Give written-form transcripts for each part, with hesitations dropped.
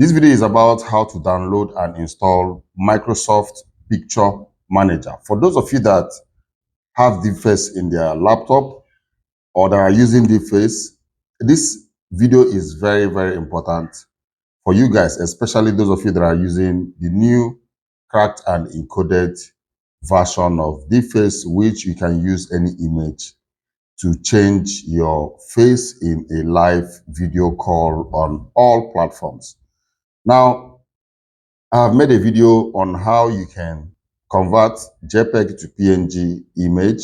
This video is about how to download and install Microsoft Picture Manager. For those of you that have DeepFace in their laptop or that are using DeepFace, this video is very, very important for you guys, especially those of you that are using the new cracked and encoded version of DeepFace, which you can use any image to change your face in a live video call on all platforms. Now, I've made a video on how you can convert JPEG to PNG image,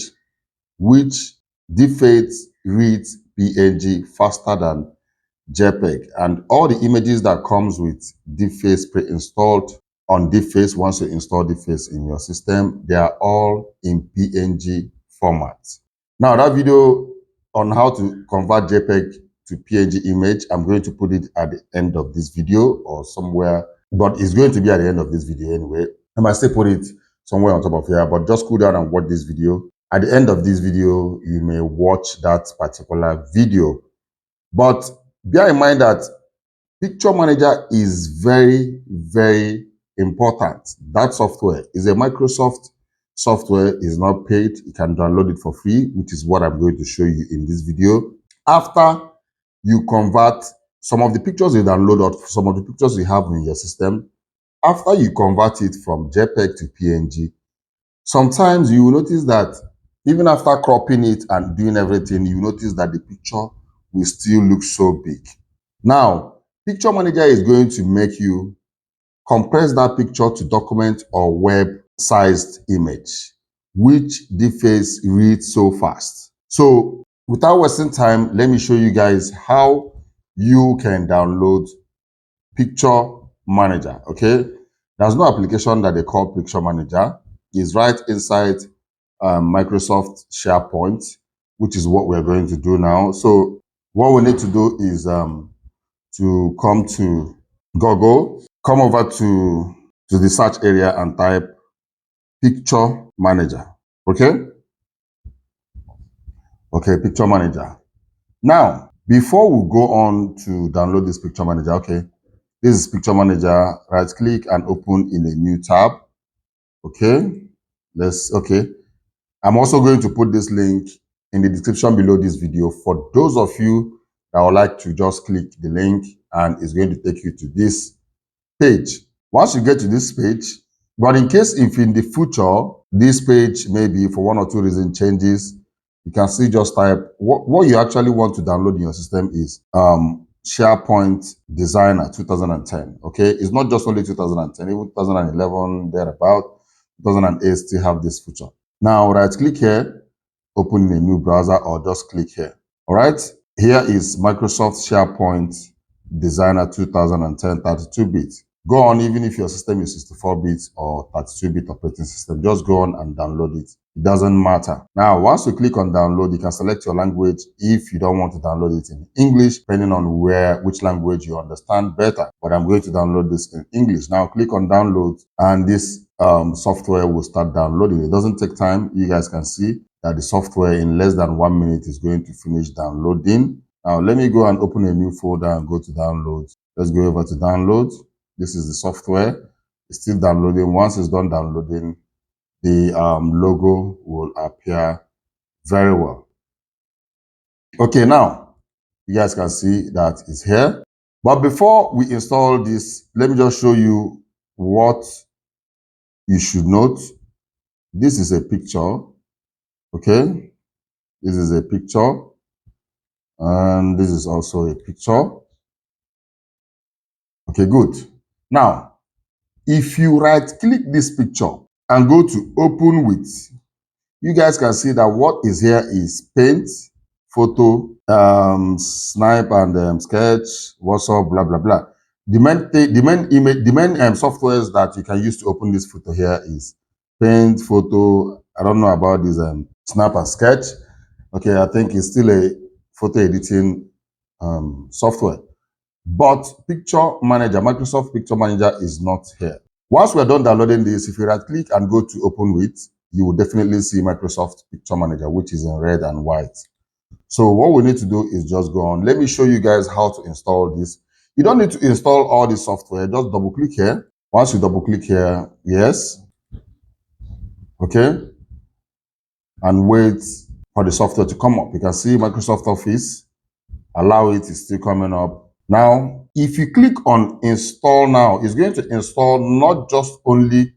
which DeepFace reads PNG faster than JPEG. And all the images that comes with DeepFace pre-installed on DeepFace, once you install DeepFace in your system, they are all in PNG format. Now, that video on how to convert JPEG to PNG image, I'm going to put it at the end of this video or somewhere, but it's going to be at the end of this video anyway. I might still put it somewhere on top of here, but just cool down and watch this video. At the end of this video, you may watch that particular video. But bear in mind that Picture Manager is very, very important. That software is a Microsoft software, is not paid. You can download it for free, which is what I'm going to show you in this video. After you convert some of the pictures you download or some of the pictures you have in your system, after you convert it from JPEG to PNG, sometimes you will notice that even after cropping it and doing everything, you notice that the picture will still look so big. Now, Picture Manager is going to make you compress that picture to document or web-sized image, which DeepFace reads so fast. So, without wasting time, let me show you guys how you can download Picture Manager, okay? There's no application that they call Picture Manager. It's right inside Microsoft SharePoint, which is what we're going to do now. So what we need to do is to come to Google, come over to the search area and type Picture Manager, okay? Okay, Picture Manager. Now, before we go on to download this Picture Manager, okay, this is Picture Manager. Right click and open in a new tab. Okay, okay. I'm also going to put this link in the description below this video for those of you that would like to just click the link and it's going to take you to this page. Once you get to this page, but in case if in the future this page maybe for one or two reasons changes, you can still just type what you actually want to download in your system is SharePoint Designer 2010. Okay, it's not just only 2010, even 2011 thereabout, 2008 still have this feature. Now right click here, open a new browser or just click here. All right, here is Microsoft SharePoint Designer 2010 32-bit. Go on, even if your system is 64-bit or 32-bit operating system, just go on and download it. It doesn't matter. Now, once you click on download, you can select your language if you don't want to download it in English, depending on which language you understand better. But I'm going to download this in English. Now, click on download and this software will start downloading. It doesn't take time. You guys can see that the software in less than 1 minute is going to finish downloading. Now, let me go and open a new folder and go to download. Let's go over to download. This is the software. It's still downloading. Once it's done downloading, the logo will appear very well. Okay, now you guys can see that it's here. But before we install this, let me just show you what you should note. This is a picture. Okay, this is a picture. And this is also a picture. Okay, good. Now, if you right click this picture and go to open with, you guys can see that what is here is paint, photo, snipe and sketch, WhatsApp, blah, blah, blah. The main softwares that you can use to open this photo here is paint, photo. I don't know about this snap and sketch. Okay, I think it's still a photo editing software. But Picture Manager, Microsoft Picture Manager is not here. Once we're done downloading this, if you right click and go to open with, you will definitely see Microsoft Picture Manager, which is in red and white. So what we need to do is just go on. Let me show you guys how to install this. You don't need to install all the software. Just double click here. Once you double click here, yes, okay, and wait for the software to come up. You can see Microsoft Office. Allow it, is still coming up. Now, if you click on install now, it's going to install not just only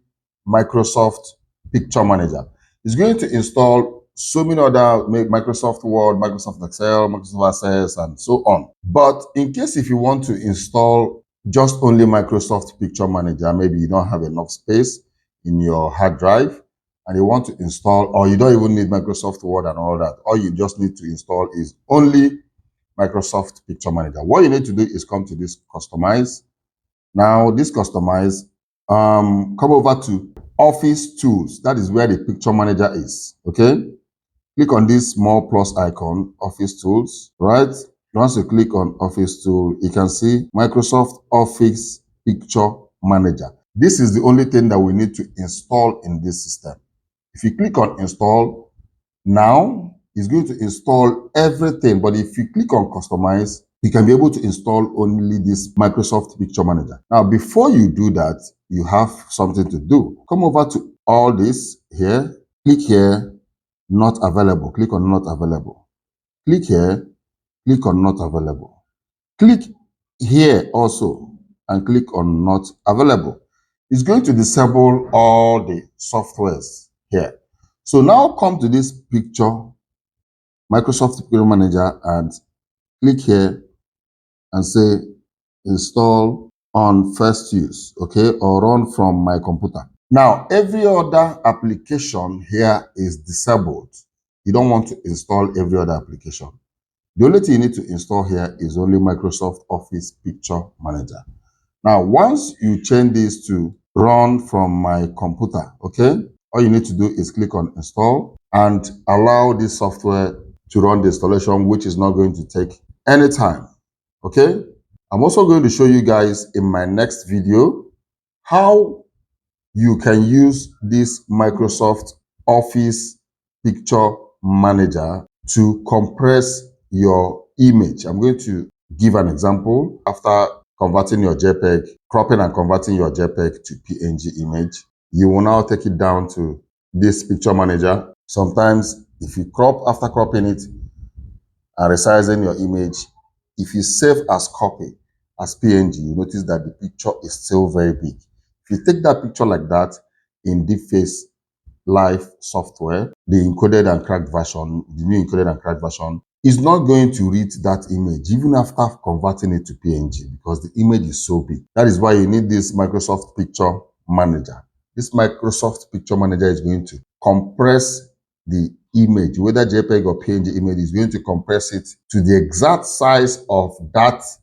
Microsoft Picture Manager. It's going to install so many other Microsoft Word, Microsoft Excel, Microsoft Access, and so on. But in case if you want to install just only Microsoft Picture Manager, maybe you don't have enough space in your hard drive and you want to install, or you don't even need Microsoft Word and all that, all you just need to install is only Microsoft Picture Manager. What you need to do is come to this customize. Now, this customize, come over to Office Tools. That is where the Picture Manager is. Okay. Click on this small plus icon, Office Tools, right? Once you click on Office Tool, you can see Microsoft Office Picture Manager. This is the only thing that we need to install in this system. If you click on install, now it's going to install everything. But if you click on customize, you can be able to install only this Microsoft Picture Manager. Now, before you do that, you have something to do. Come over to all this here, click here, not available. Click on not available. Click here, click on not available. Click here also and click on not available. It's going to disable all the softwares here. So now come to this picture, Microsoft Picture Manager, and click here and say install on first use, okay, or run from my computer. Now, every other application here is disabled. You don't want to install every other application. The only thing you need to install here is only Microsoft Office Picture Manager. Now, once you change this to run from my computer, okay, all you need to do is click on install and allow this software to run the installation, which is not going to take any time, okay? I'm also going to show you guys in my next video how you can use this Microsoft Office Picture Manager to compress your image. I'm going to give an example. After converting your JPEG, cropping and converting your JPEG to PNG image, you will now take it down to this Picture Manager. Sometimes if you crop, after cropping it and resizing your image, if you save as copy, as PNG, you notice that the picture is still very big. If you take that picture like that in Deepface Live software, the encoded and cracked version, the new encoded and cracked version, is not going to read that image even after converting it to PNG because the image is so big. That is why you need this Microsoft Picture Manager. This Microsoft Picture Manager is going to compress the image, whether JPEG or PNG image, is going to compress it to the exact size of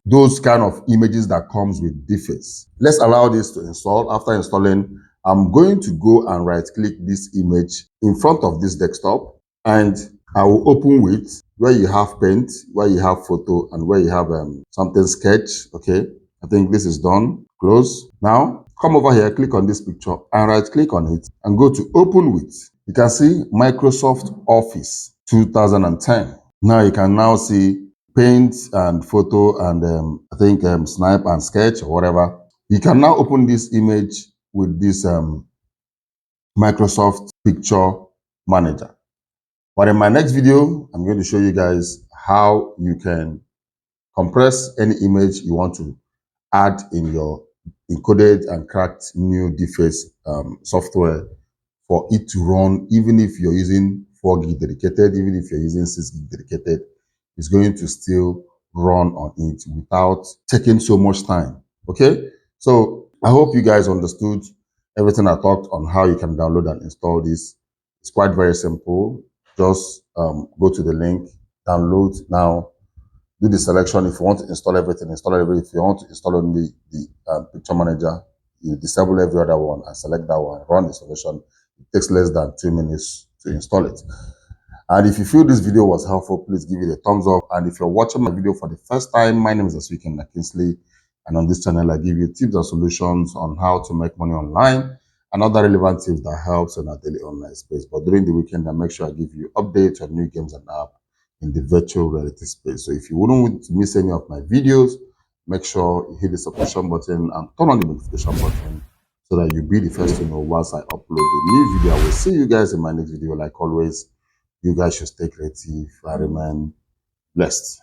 those kind of images that comes with Deepface. Let's allow this to install. After installing, I'm going to go and right click this image in front of this desktop and I will open with where you have paint, where you have photo, and where you have something sketch. Okay, I think this is done. Close. Now come over here, click on this picture and right click on it and go to open with. You can see Microsoft Office 2010. Now you can now see paint and photo and I think snap and sketch or whatever. You can now open this image with this Microsoft Picture Manager. But in my next video, I'm going to show you guys how you can compress any image you want to add in your encoded and cracked new Deepface software for it to run, even if you're using 4 gig dedicated, even if you're using 6 gig dedicated, it's going to still run on it without taking so much time. Okay, so I hope you guys understood everything I talked on how you can download and install this. It's quite very simple. Just go to the link, download now, do the selection. If you want to install everything, install everything. If you want to install only the Picture Manager, you disable every other one and select that one, run the installation. It takes less than 2 minutes to install it. And if you feel this video was helpful, please give it a thumbs up. And if you're watching my video for the first time, my name is Asugha Kingsley. And on this channel, I give you tips and solutions on how to make money online and other relevant tips that helps in our daily online space. But during the weekend, I make sure I give you updates on new games and apps in the virtual reality space. So if you wouldn't want to miss any of my videos, make sure you hit the subscription button and turn on the notification button so that you'll be the first to know once I upload a new video. I will see you guys in my next video. Like always, you guys should stay creative and remain blessed.